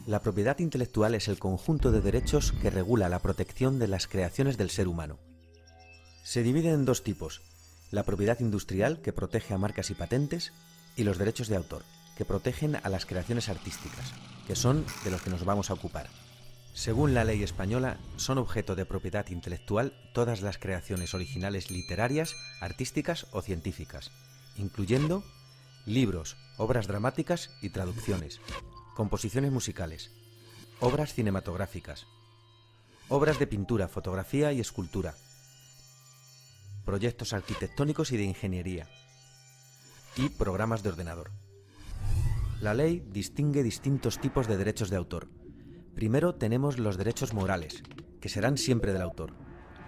La propiedad intelectual es el conjunto de derechos que regula la protección de las creaciones del ser humano. Se divide en dos tipos: la propiedad industrial, que protege a marcas y patentes, y los derechos de autor, que protegen a las creaciones artísticas, que son de los que nos vamos a ocupar. Según la ley española, son objeto de propiedad intelectual todas las creaciones originales literarias, artísticas o científicas, incluyendo libros, obras dramáticas y traducciones, composiciones musicales, obras cinematográficas, obras de pintura, fotografía y escultura, proyectos arquitectónicos y de ingeniería, y programas de ordenador. La ley distingue distintos tipos de derechos de autor. Primero tenemos los derechos morales, que serán siempre del autor,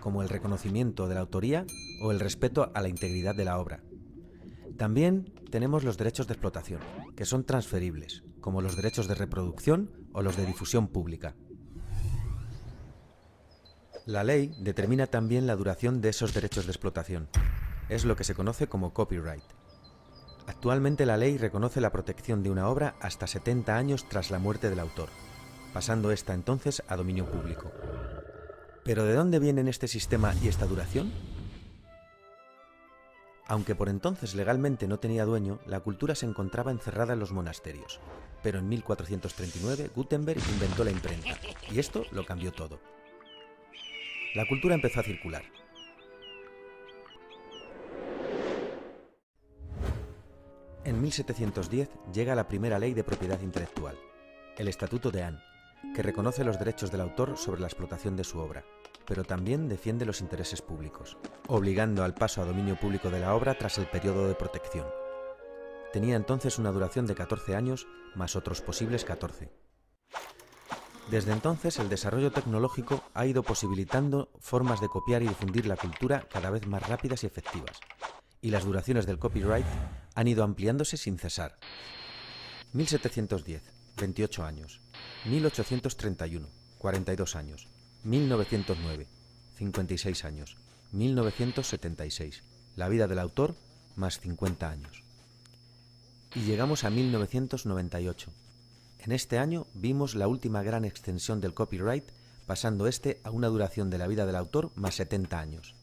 como el reconocimiento de la autoría o el respeto a la integridad de la obra. También tenemos los derechos de explotación, que son transferibles, como los derechos de reproducción o los de difusión pública. La ley determina también la duración de esos derechos de explotación. Es lo que se conoce como copyright. Actualmente la ley reconoce la protección de una obra hasta 70 años tras la muerte del autor, pasando esta entonces a dominio público. ¿Pero de dónde vienen este sistema y esta duración? Aunque por entonces legalmente no tenía dueño, la cultura se encontraba encerrada en los monasterios. Pero en 1439 Gutenberg inventó la imprenta, y esto lo cambió todo. La cultura empezó a circular. En 1710 llega la primera ley de propiedad intelectual, el Estatuto de Anne, que reconoce los derechos del autor sobre la explotación de su obra, pero también defiende los intereses públicos, obligando al paso a dominio público de la obra tras el periodo de protección. Tenía entonces una duración de 14 años, más otros posibles 14. Desde entonces, el desarrollo tecnológico ha ido posibilitando formas de copiar y difundir la cultura cada vez más rápidas y efectivas, y las duraciones del copyright han ido ampliándose sin cesar. 1710, 28 años. 1831, 42 años. 1909, 56 años. 1976, la vida del autor, más 50 años. Y llegamos a 1998. En este año vimos la última gran extensión del copyright, pasando este a una duración de la vida del autor más 70 años.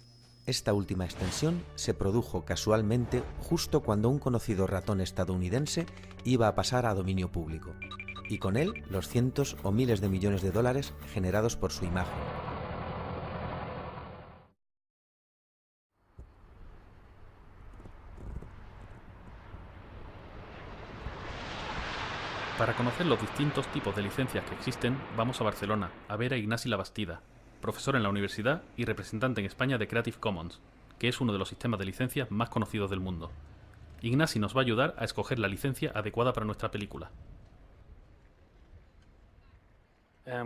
Esta última extensión se produjo casualmente justo cuando un conocido ratón estadounidense iba a pasar a dominio público, y con él los cientos o miles de millones de dólares generados por su imagen. Para conocer los distintos tipos de licencias que existen, vamos a Barcelona, a ver a Ignasi Labastida, profesor en la universidad y representante en España de Creative Commons, que es uno de los sistemas de licencias más conocidos del mundo. Ignasi nos va a ayudar a escoger la licencia adecuada para nuestra película.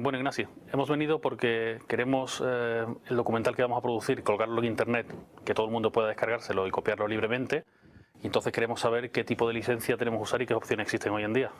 Bueno, Ignasi, hemos venido porque queremos el documental que vamos a producir, colgarlo en internet, que todo el mundo pueda descargárselo y copiarlo libremente. Y entonces queremos saber qué tipo de licencia tenemos que usar y qué opciones existen hoy en día.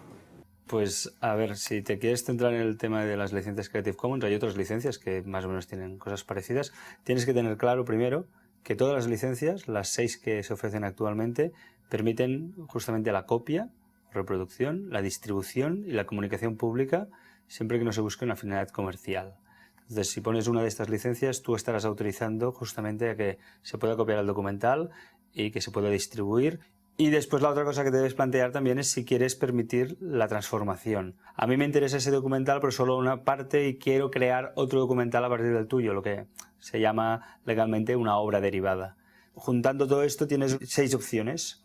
Pues a ver, si te quieres centrar en el tema de las licencias Creative Commons, hay otras licencias que más o menos tienen cosas parecidas. Tienes que tener claro primero que todas las licencias, las 6 que se ofrecen actualmente, permiten justamente la copia, reproducción, la distribución y la comunicación pública, siempre que no se busque una finalidad comercial. Entonces, si pones una de estas licencias, tú estarás autorizando justamente a que se pueda copiar el documental y que se pueda distribuir. Y después la otra cosa que debes plantear también es si quieres permitir la transformación. A mí me interesa ese documental, pero solo una parte, y quiero crear otro documental a partir del tuyo, lo que se llama legalmente una obra derivada. Juntando todo esto tienes 6 opciones.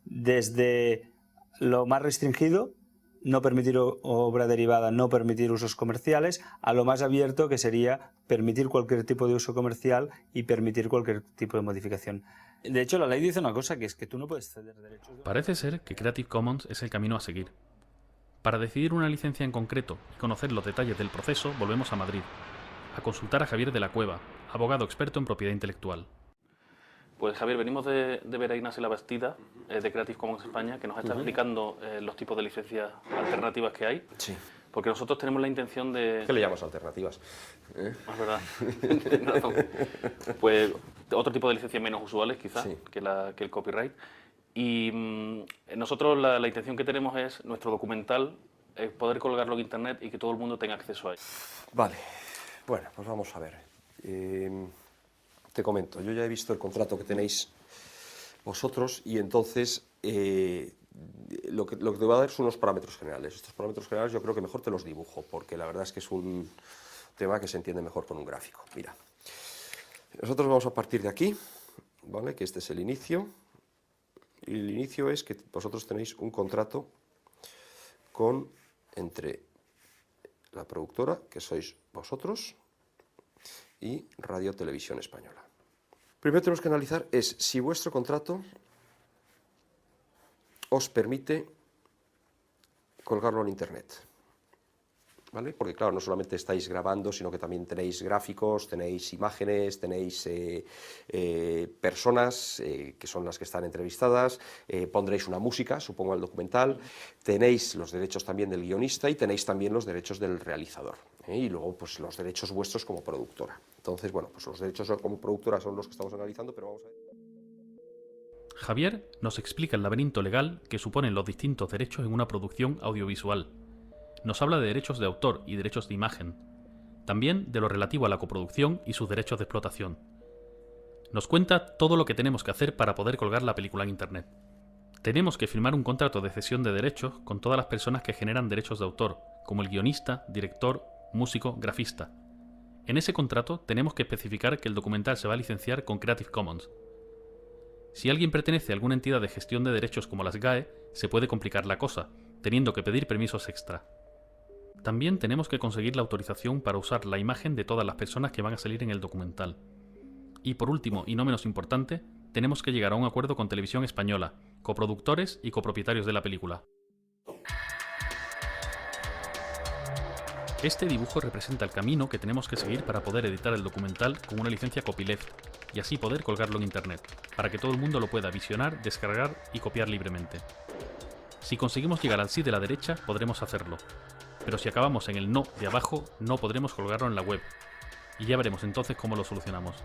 Desde lo más restringido, no permitir obra derivada, no permitir usos comerciales, a lo más abierto, que sería permitir cualquier tipo de uso comercial y permitir cualquier tipo de modificación. De hecho, la ley dice una cosa, que es que tú no puedes ceder derechos. Parece ser que Creative Commons es el camino a seguir. Para decidir una licencia en concreto y conocer los detalles del proceso, volvemos a Madrid, a consultar a Javier de la Cueva, abogado experto en propiedad intelectual. Pues Javier, venimos de ver a Ignasi Labastida, de Creative Commons España, que nos está explicando los tipos de licencias alternativas que hay. Sí. Porque nosotros tenemos la intención de... ¿Qué le llamamos alternativas? Es verdad, tienes razón. Pues otro tipo de licencias menos usuales, quizás, Sí. que el copyright. Y nosotros la intención que tenemos es nuestro documental poder colgarlo en internet y que todo el mundo tenga acceso a él. Vale, bueno, pues vamos a ver. Te comento, yo ya he visto el contrato que tenéis vosotros y entonces lo que te voy a dar son unos parámetros generales. Estos parámetros generales yo creo que mejor te los dibujo, porque la verdad es que es un tema que se entiende mejor con un gráfico. Mira, nosotros vamos a partir de aquí, ¿vale? Que este es el inicio. Y el inicio es que vosotros tenéis un contrato entre la productora, que sois vosotros, y Radio Televisión Española. Primero tenemos que analizar si vuestro contrato os permite colgarlo en internet, ¿vale? Porque claro, no solamente estáis grabando, sino que también tenéis gráficos, tenéis imágenes, tenéis personas que son las que están entrevistadas, pondréis una música, supongo, al documental, tenéis los derechos también del guionista y tenéis también los derechos del realizador, y luego pues los derechos vuestros como productora. Entonces, bueno, pues los derechos como productora son los que estamos analizando, pero vamos a ver. Javier nos explica el laberinto legal que suponen los distintos derechos en una producción audiovisual. Nos habla de derechos de autor y derechos de imagen, también de lo relativo a la coproducción y sus derechos de explotación. Nos cuenta todo lo que tenemos que hacer para poder colgar la película en internet. Tenemos que firmar un contrato de cesión de derechos con todas las personas que generan derechos de autor, como el guionista, director, músico, grafista. En ese contrato tenemos que especificar que el documental se va a licenciar con Creative Commons. Si alguien pertenece a alguna entidad de gestión de derechos como las GAE, se puede complicar la cosa, teniendo que pedir permisos extra. También tenemos que conseguir la autorización para usar la imagen de todas las personas que van a salir en el documental. Y por último, y no menos importante, tenemos que llegar a un acuerdo con Televisión Española, coproductores y copropietarios de la película. Este dibujo representa el camino que tenemos que seguir para poder editar el documental con una licencia copyleft y así poder colgarlo en internet, para que todo el mundo lo pueda visionar, descargar y copiar libremente. Si conseguimos llegar al sí de la derecha, podremos hacerlo, pero si acabamos en el no de abajo, no podremos colgarlo en la web, y ya veremos entonces cómo lo solucionamos.